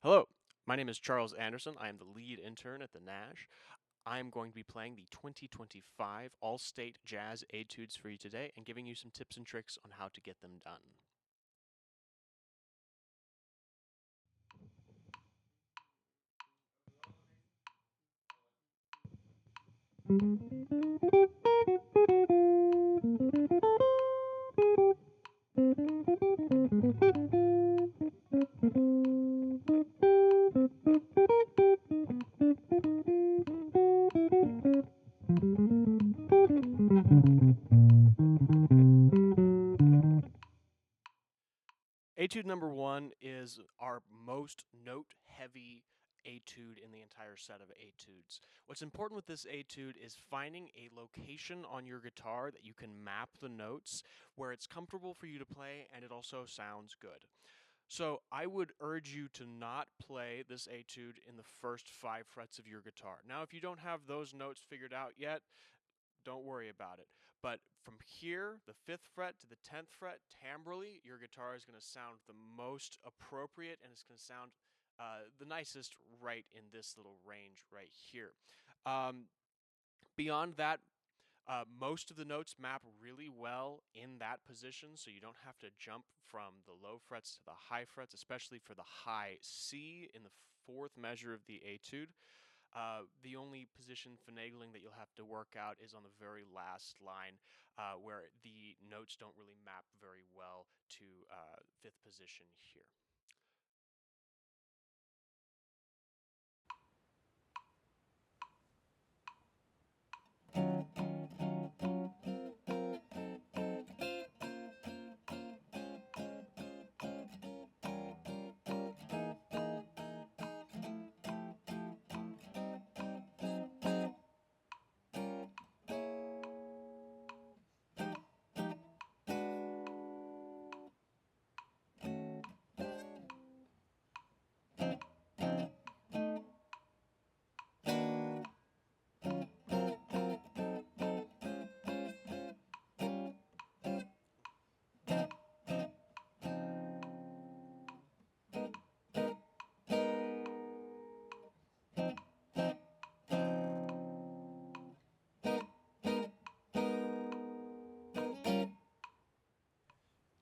Hello, my name is Charles Anderson. I am the lead intern at the Nash. I am going to be playing the 2025 All-State Jazz Etudes for you today and giving you some tips and tricks on how to get them done. Etude number one is our most note-heavy etude in the entire set of etudes. What's important with this etude is finding a location on your guitar that you can map the notes where it's comfortable for you to play and it also sounds good. So I would urge you to not play this etude in the first 5 frets of your guitar. Now, if you don't have those notes figured out yet, don't worry about it. But from here, the 5th fret to the 10th fret, timbrally, your guitar is going to sound the most appropriate and it's going to sound the nicest right in this little range right here. Um, Beyond that, most of the notes map really well in that position, so you don't have to jump from the low frets to the high frets, especially for the high C in the fourth measure of the etude. The only position finagling that you'll have to work out is on the very last line, where the notes don't really map very well to fifth position here.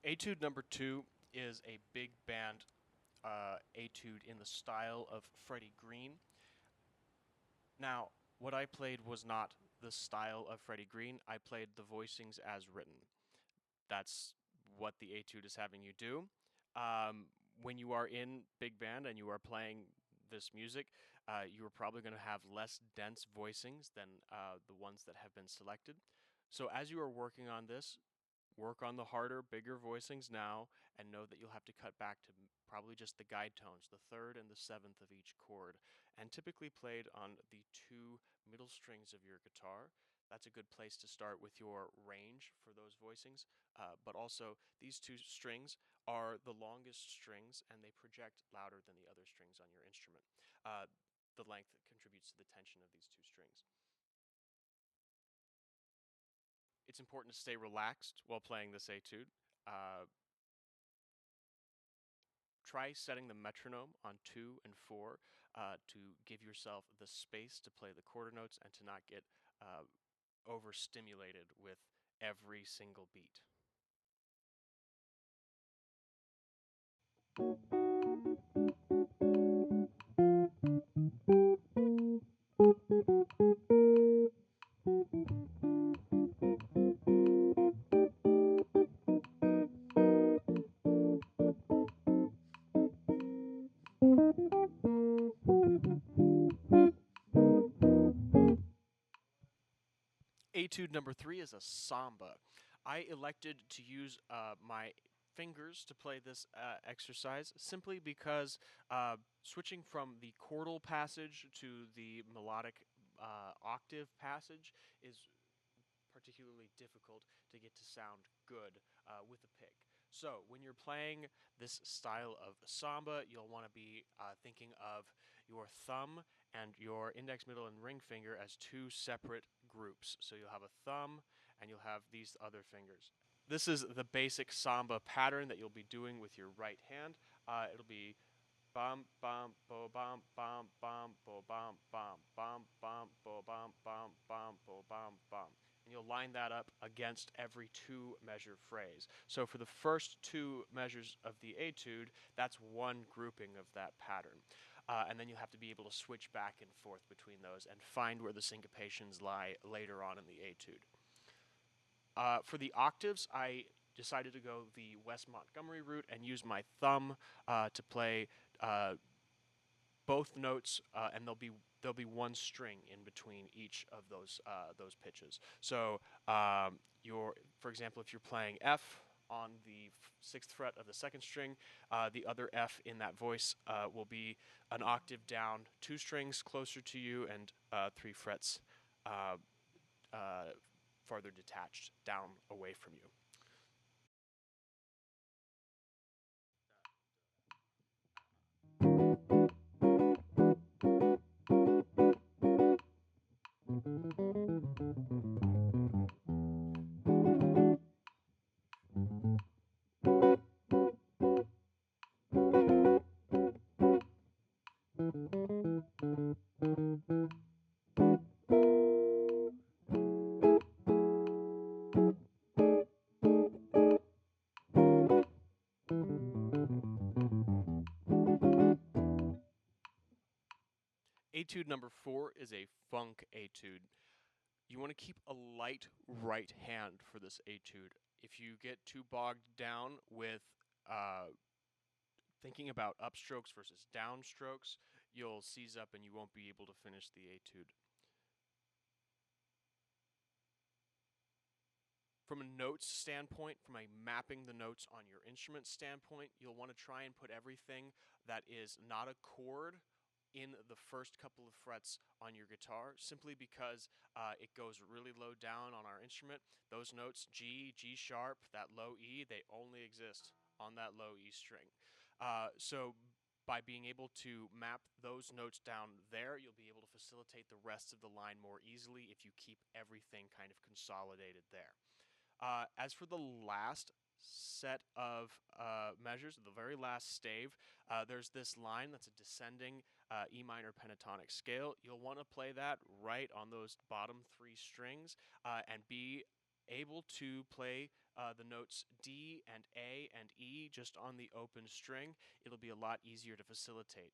Etude number two is a big band etude in the style of Freddie Green. Now, what I played was not the style of Freddie Green. I played the voicings as written. That's what the etude is having you do. When you are in big band and you are playing this music, you are probably going to have less dense voicings than the ones that have been selected. So as you are working on this, work on the harder, bigger voicings now, and know that you'll have to cut back to probably just the guide tones, the third and the seventh of each chord, and typically played on the two middle strings of your guitar. That's a good place to start with your range for those voicings, but also these two strings are the longest strings and they project louder than the other strings on your instrument. The length contributes to the tension of these two strings. It's important to stay relaxed while playing this etude. Uh, Try setting the metronome on 2 and 4 to give yourself the space to play the quarter notes and to not get overstimulated with every single beat. Etude number 3 is a samba. I elected to use my fingers to play this exercise simply because switching from the chordal passage to the melodic octave passage is particularly difficult to get to sound good with a pick. So when you're playing this style of samba, you'll want to be thinking of your thumb and your index, middle, and ring finger as two separate groups. So you'll have a thumb and you'll have these other fingers. This is the basic samba pattern that you'll be doing with your right hand. It'll be bum bum bo bum bum bum bo bum bum bum bum bo bum bum bum bo bum bum. And you'll line that up against every two measure phrase. So for the first two measures of the etude, that's one grouping of that pattern. And then you'll have to be able to switch back and forth between those and find where the syncopations lie later on in the etude. For the octaves, I decided to go the West Montgomery route and use my thumb to play uh, both notes, and there'll be one string in between each of those pitches. So for example, if you're playing F on the sixth fret of the second string, the other F in that voice will be an octave down, two strings closer to you, and 3 frets uh, uh, farther detached down away from you. Etude number 4 is a funk etude. You want to keep a light right hand for this etude. If you get too bogged down with uh, thinking about upstrokes versus downstrokes, you'll seize up and you won't be able to finish the etude. From a notes standpoint, from a mapping the notes on your instrument standpoint, you'll want to try and put everything that is not a chord in the first couple of frets on your guitar, simply because it goes really low down on our instrument. Those notes, G, G sharp, that low E, they only exist on that low E string. So by being able to map those notes down there, you'll be able to facilitate the rest of the line more easily if you keep everything kind of consolidated there. As for the last set of measures, the very last stave, there's this line that's a descending E minor pentatonic scale. You'll want to play that right on those bottom 3 strings and be able to play the notes D and A and E just on the open string. It'll be a lot easier to facilitate.